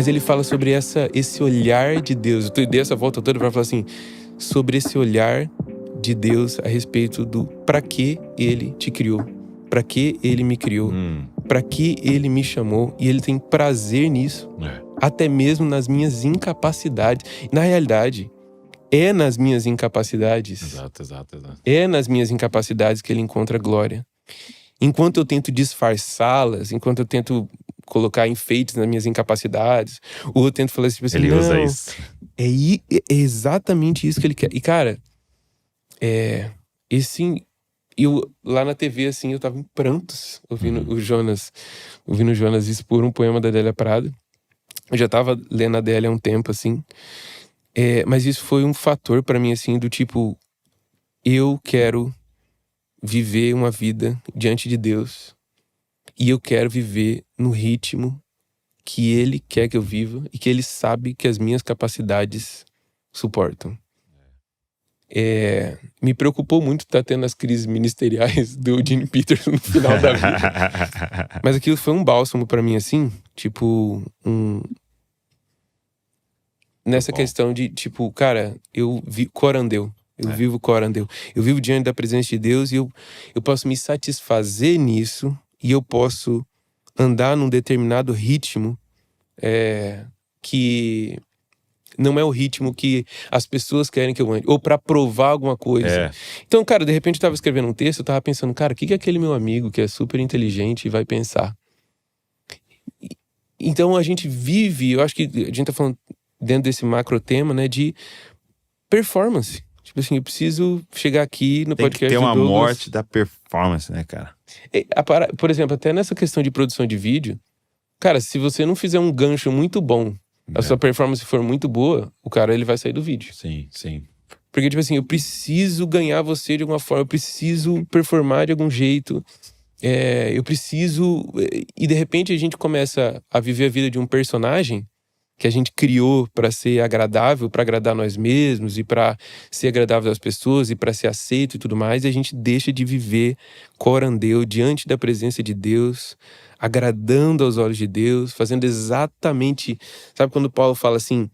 Mas ele fala sobre esse olhar de Deus. Eu dei essa volta toda para falar assim, sobre esse olhar de Deus a respeito do para que ele te criou, para que ele me criou, para que ele me chamou, e ele tem prazer nisso, até mesmo nas minhas incapacidades. Na realidade, é nas minhas incapacidades, Exato. é nas minhas incapacidades que ele encontra glória. Enquanto eu tento disfarçá-las, enquanto eu tento colocar enfeites nas minhas incapacidades, ou eu tento falar assim, tipo assim, Ele não, usa isso. É exatamente isso que ele quer. E cara, eu lá na TV, assim, eu tava em prantos ouvindo o Jonas expor um poema da Adélia Prado. Eu já tava lendo a Adélia há um tempo, assim. Mas isso foi um fator pra mim, assim, do tipo, eu quero viver uma vida diante de Deus. E eu quero viver no ritmo que ele quer que eu viva e que ele sabe que as minhas capacidades suportam. Me preocupou muito estar tendo as crises ministeriais do Eugene Peterson no final da vida. Mas aquilo foi um bálsamo pra mim, assim, tipo, nessa questão de, tipo, cara, eu vi corandeu. Eu vivo corandeu. Eu vivo diante da presença de Deus e eu posso me satisfazer nisso e eu posso andar num determinado ritmo que não é o ritmo que as pessoas querem que eu ande, ou pra provar alguma coisa. Então, cara, de repente eu tava escrevendo um texto, eu tava pensando, cara, o que aquele meu amigo que é super inteligente vai pensar? Então a gente vive, eu acho que a gente tá falando dentro desse macro tema, né, de performance. Tipo assim, eu preciso chegar aqui no podcast Tem do uma Douglas. morte da performance, né, cara? Por exemplo, até nessa questão de produção de vídeo, cara, se você não fizer um gancho muito bom, a sua performance for muito boa, o cara, ele vai sair do vídeo. Sim. Porque, tipo assim, eu preciso ganhar você de alguma forma, eu preciso performar de algum jeito, eu preciso... E de repente a gente começa a viver a vida de um personagem que a gente criou pra ser agradável, pra agradar nós mesmos e pra ser agradável às pessoas e pra ser aceito e tudo mais, e a gente deixa de viver corandeu diante da presença de Deus, agradando aos olhos de Deus, fazendo exatamente... Sabe quando Paulo fala assim,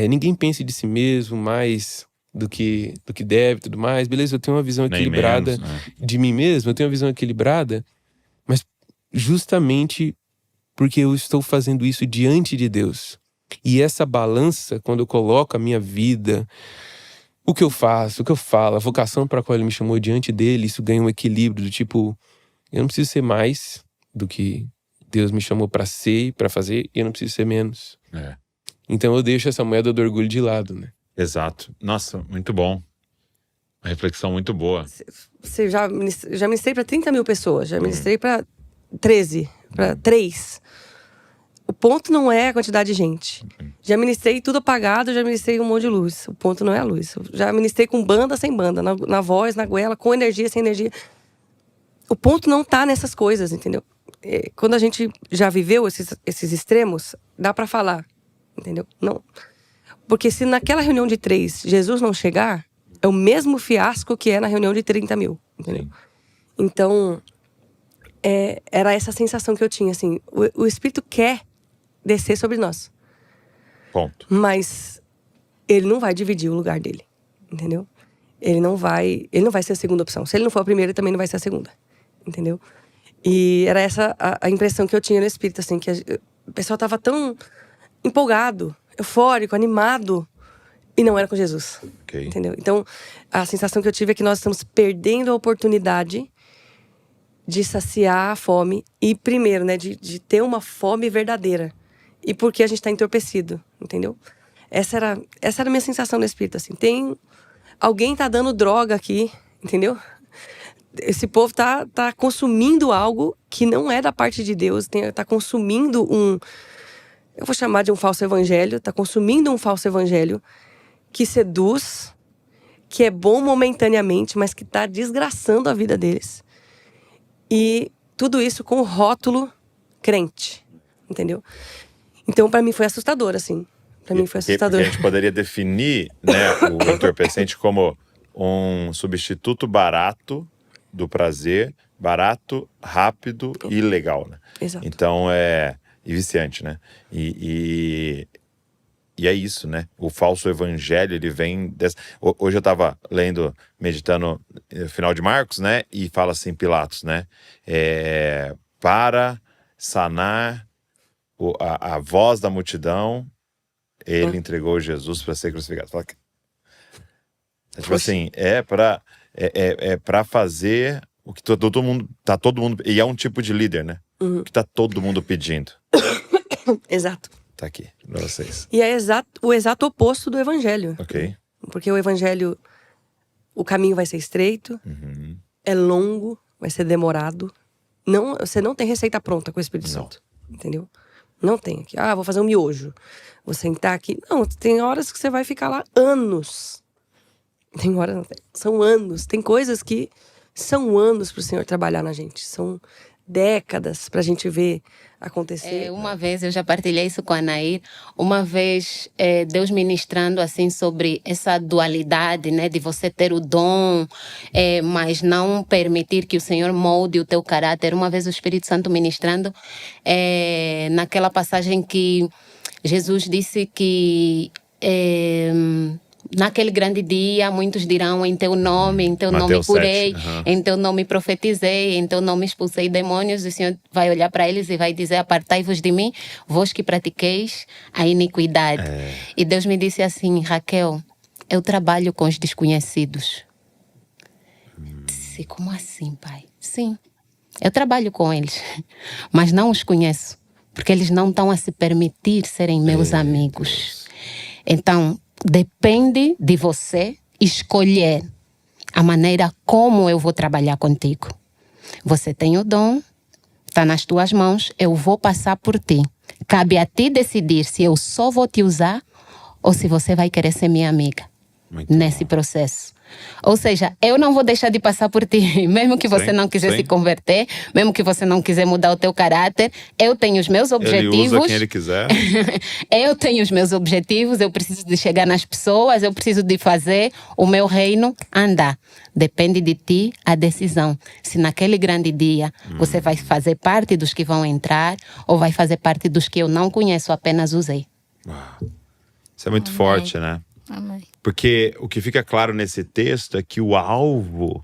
ninguém pense de si mesmo mais do que deve e tudo mais, beleza, eu tenho uma visão equilibrada de mim mesmo, eu tenho uma visão equilibrada, mas justamente porque eu estou fazendo isso diante de Deus. E essa balança, quando eu coloco a minha vida, o que eu faço, o que eu falo, a vocação para a qual ele me chamou diante dele, isso ganha um equilíbrio do tipo, eu não preciso ser mais do que Deus me chamou para ser e para fazer, e eu não preciso ser menos. Então eu deixo essa moeda do orgulho de lado, né? Exato. Nossa, muito bom. Uma reflexão muito boa. Você já ministrei para 30 mil pessoas, já ministrei para 13, para 3. O ponto não é a quantidade de gente. Já ministrei tudo apagado, já ministrei um monte de luz. O ponto não é a luz. Já ministrei com banda, sem banda, na voz, na goela, com energia, sem energia. O ponto não tá nessas coisas, entendeu? Quando a gente já viveu esses extremos, dá pra falar, entendeu? Não. Porque se naquela reunião de 3 Jesus não chegar, é o mesmo fiasco que é na reunião de 30 mil, entendeu? Então, era essa sensação que eu tinha, assim. O Espírito quer descer sobre nós. Ponto. Mas ele não vai dividir o lugar dele, entendeu? Ele não vai ser a segunda opção. Se ele não for a primeira, ele também não vai ser a segunda, entendeu? E era essa a impressão que eu tinha no Espírito, assim, que o pessoal tava tão empolgado, eufórico, animado, e não era com Jesus, entendeu? Então, a sensação que eu tive é que nós estamos perdendo a oportunidade de saciar a fome e, primeiro, né, de ter uma fome verdadeira. E porque a gente tá entorpecido, entendeu? Essa era a minha sensação no Espírito, assim. Alguém tá dando droga aqui, entendeu? Esse povo tá consumindo algo que não é da parte de Deus, tá consumindo eu vou chamar de um falso evangelho, tá consumindo um falso evangelho que seduz, que é bom momentaneamente, mas que tá desgraçando a vida deles. E tudo isso com o rótulo crente, entendeu? Então, pra mim, foi assustador, assim. Pra mim, foi assustador. Porque a gente poderia definir, né, o entorpecente como um substituto barato do prazer, barato, rápido e legal, né? Exato. Então, e viciante, né? E é isso, né? O falso evangelho, ele vem... Hoje eu tava meditando no final de Marcos, né? E fala assim, Pilatos, né? Para sanar a voz da multidão, ele entregou Jesus para ser crucificado. Fala, tipo assim, pra fazer o que todo mundo... E é um tipo de líder, né? O que tá todo mundo pedindo. Exato. Tá aqui, pra vocês. E é o exato oposto do evangelho. Ok. Porque o evangelho, o caminho vai ser estreito, é longo, vai ser demorado. Você não tem receita pronta com o Espírito Santo. Entendeu? Não tem aqui. Vou fazer um miojo. Vou sentar aqui. Não, tem horas que você vai ficar lá anos. Tem horas, não tem. São anos. Tem coisas que são anos pro Senhor trabalhar na gente. São décadas pra gente ver acontecer. Uma vez, eu já partilhei isso com a Anair, uma vez Deus ministrando assim sobre essa dualidade, né, de você ter o dom, mas não permitir que o Senhor molde o teu caráter. Uma vez o Espírito Santo ministrando, naquela passagem que Jesus disse que naquele grande dia, muitos dirão: em teu nome Mateus curei, 7, em teu nome profetizei, em teu nome expulsei demônios. O Senhor vai olhar para eles e vai dizer: apartai-vos de mim, vós que pratiqueis a iniquidade. E Deus me disse assim: Raquel, eu trabalho com os desconhecidos. Disse: como assim, pai? Sim, eu trabalho com eles, mas não os conheço, porque eles não estão a se permitir serem meus amigos. Então, depende de você escolher a maneira como eu vou trabalhar contigo. Você tem o dom, está nas tuas mãos, eu vou passar por ti. Cabe a ti decidir se eu só vou te usar ou se você vai querer ser minha amiga nesse processo. Ou seja, eu não vou deixar de passar por ti, mesmo que você não quiser se converter, mesmo que você não quiser mudar o teu caráter. Eu tenho os meus objetivos. Ele usa quem ele quiser. Eu tenho os meus objetivos, eu preciso de chegar nas pessoas, eu preciso de fazer o meu reino andar. Depende de ti a decisão. Se naquele grande dia você vai fazer parte dos que vão entrar ou vai fazer parte dos que eu não conheço, apenas usei. Isso é muito forte, né? Amém. Porque o que fica claro nesse texto é que o alvo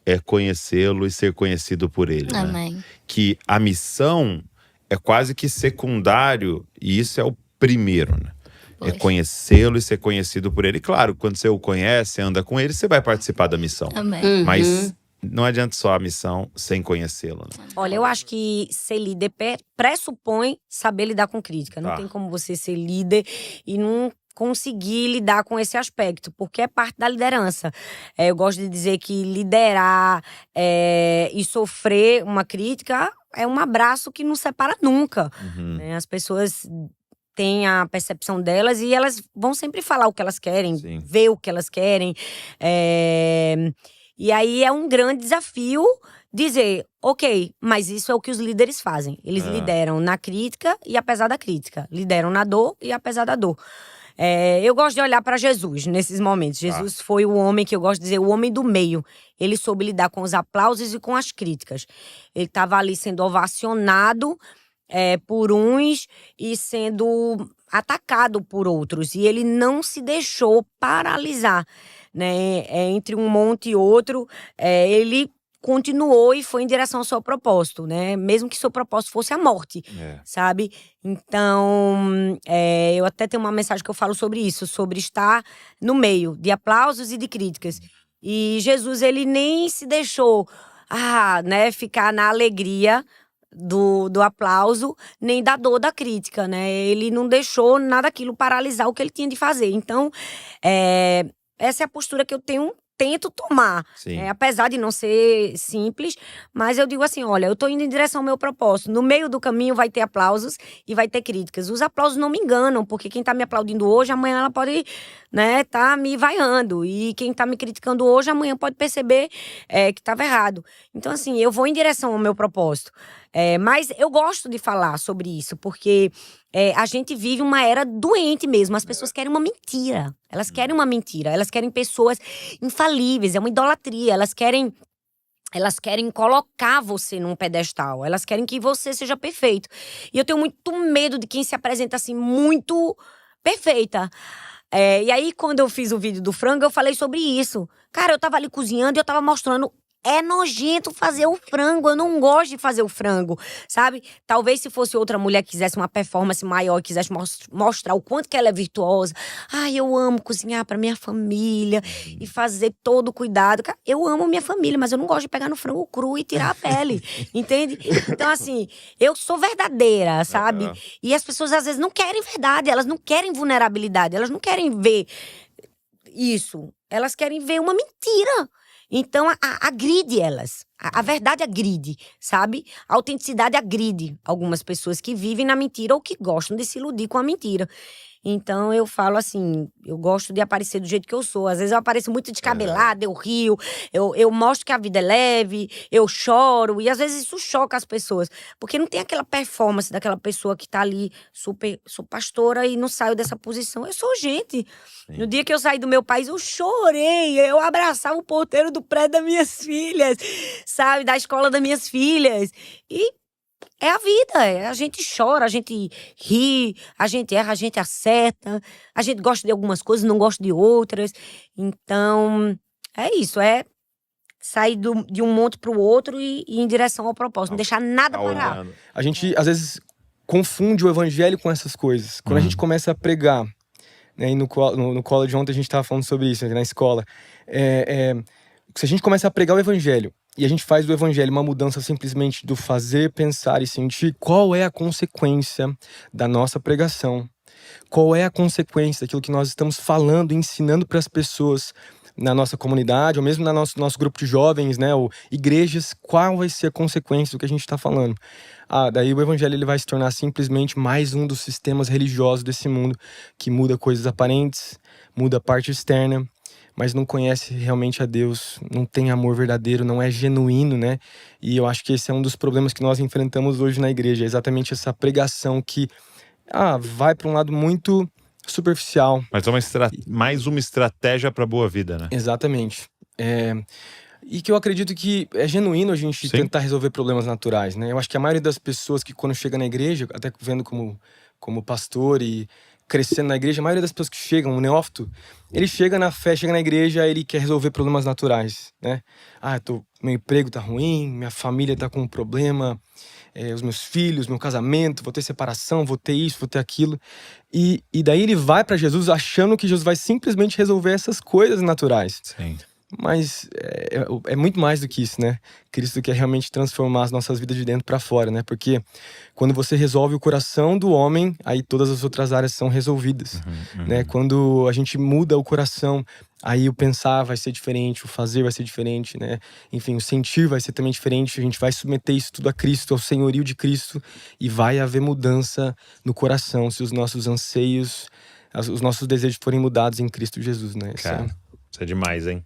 é conhecê-lo e ser conhecido por ele. Amém. Né? Que a missão é quase que secundário e isso é o primeiro, né? É conhecê-lo e ser conhecido por ele. Claro, quando você o conhece, anda com ele, você vai participar da missão. Amém. Mas não adianta só a missão sem conhecê-lo. Né? Olha, eu acho que ser líder pressupõe saber lidar com crítica. Não tem como você ser líder e não conseguir lidar com esse aspecto, porque é parte da liderança. Eu gosto de dizer que liderar e sofrer uma crítica é um abraço que não separa nunca. Né? As pessoas têm a percepção delas e elas vão sempre falar o que elas querem, ver o que elas querem. E aí é um grande desafio dizer, ok, mas isso é o que os líderes fazem. Eles lideram na crítica e apesar da crítica. Lideram na dor e apesar da dor. Eu gosto de olhar para Jesus nesses momentos. Jesus foi o homem que eu gosto de dizer, o homem do meio. Ele soube lidar com os aplausos e com as críticas. Ele estava ali sendo ovacionado por uns e sendo atacado por outros. E ele não se deixou paralisar, né? Entre um monte e outro, ele continuou e foi em direção ao seu propósito, né? Mesmo que seu propósito fosse a morte, sabe? Então, eu até tenho uma mensagem que eu falo sobre isso, sobre estar no meio de aplausos e de críticas. E Jesus, ele nem se deixou, né, ficar na alegria do aplauso, nem da dor da crítica, né? Ele não deixou nada daquilo paralisar o que ele tinha de fazer. Então, essa é a postura que eu tento tomar, apesar de não ser simples, mas eu digo assim, olha, eu tô indo em direção ao meu propósito, no meio do caminho vai ter aplausos e vai ter críticas, os aplausos não me enganam, porque quem tá me aplaudindo hoje, amanhã ela pode, né, tá me vaiando, e quem tá me criticando hoje, amanhã pode perceber que tava errado. Então assim, eu vou em direção ao meu propósito, mas eu gosto de falar sobre isso, porque a gente vive uma era doente mesmo. As pessoas querem uma mentira. Elas querem uma mentira. Elas querem pessoas infalíveis. É uma idolatria. Elas querem Elas querem colocar você num pedestal. Elas querem que você seja perfeito. E eu tenho muito medo de quem se apresenta assim, muito perfeita. E aí, quando eu fiz o vídeo do frango, eu falei sobre isso. Cara, eu tava ali cozinhando e eu tava mostrando. É nojento fazer o frango, eu não gosto de fazer o frango, sabe? Talvez se fosse outra mulher que quisesse uma performance maior, quisesse mostrar o quanto que ela é virtuosa. Ai, eu amo cozinhar pra minha família e fazer todo o cuidado. Cara, eu amo minha família, mas eu não gosto de pegar no frango cru e tirar a pele, entende? Então, assim, eu sou verdadeira, sabe? E as pessoas às vezes não querem verdade, elas não querem vulnerabilidade, elas não querem ver isso, elas querem ver uma mentira. Então, agride elas. A verdade agride, sabe? A autenticidade agride algumas pessoas que vivem na mentira ou que gostam de se iludir com a mentira. Então, eu falo assim, eu gosto de aparecer do jeito que eu sou. Às vezes eu apareço muito descabelada, eu rio, eu mostro que a vida é leve, eu choro. E às vezes isso choca as pessoas. Porque não tem aquela performance daquela pessoa que tá ali, sou pastora e não saio dessa posição. Eu sou gente. Sim. No dia que eu saí do meu país, eu chorei. Eu abraçava o porteiro do prédio das minhas filhas, sabe? Da escola das minhas filhas. E é a vida, a gente chora, a gente ri, a gente erra, a gente acerta, a gente gosta de algumas coisas, não gosta de outras. Então, é isso, é sair de um monte pro outro e ir em direção ao propósito, não deixar nada parar. A gente, às vezes, confunde o evangelho com essas coisas. Quando a gente começa a pregar, né, e no college ontem a gente estava falando sobre isso, na escola. Se a gente começa a pregar o evangelho, e a gente faz do evangelho uma mudança simplesmente do fazer, pensar e sentir, qual é a consequência da nossa pregação? Qual é a consequência daquilo que nós estamos falando, ensinando para as pessoas na nossa comunidade, ou mesmo no nosso grupo de jovens, né, ou igrejas, qual vai ser a consequência do que a gente está falando? Daí o evangelho ele vai se tornar simplesmente mais um dos sistemas religiosos desse mundo, que muda coisas aparentes, muda a parte externa, mas não conhece realmente a Deus, não tem amor verdadeiro, não é genuíno, né? E eu acho que esse é um dos problemas que nós enfrentamos hoje na igreja, é exatamente essa pregação que vai para um lado muito superficial. Mas mais uma estratégia para boa vida, né? Exatamente. E que eu acredito que é genuíno a gente tentar resolver problemas naturais, né? Eu acho que a maioria das pessoas que quando chega na igreja, até vendo como pastor e crescendo na igreja, a maioria das pessoas que chegam, o neófito, ele chega na fé, chega na igreja, ele quer resolver problemas naturais, né? Meu emprego tá ruim, minha família tá com um problema, os meus filhos, meu casamento, vou ter separação, vou ter isso, vou ter aquilo. E daí ele vai para Jesus achando que Jesus vai simplesmente resolver essas coisas naturais. Sim. Mas é muito mais do que isso, né? Cristo quer realmente transformar as nossas vidas de dentro para fora, né? Porque quando você resolve o coração do homem, aí todas as outras áreas são resolvidas, né? Quando a gente muda o coração, aí o pensar vai ser diferente, o fazer vai ser diferente, né? Enfim, o sentir vai ser também diferente. A gente vai submeter isso tudo a Cristo, ao senhorio de Cristo, e vai haver mudança no coração se os nossos anseios, os nossos desejos forem mudados em Cristo Jesus, né? Cara, isso é demais, hein?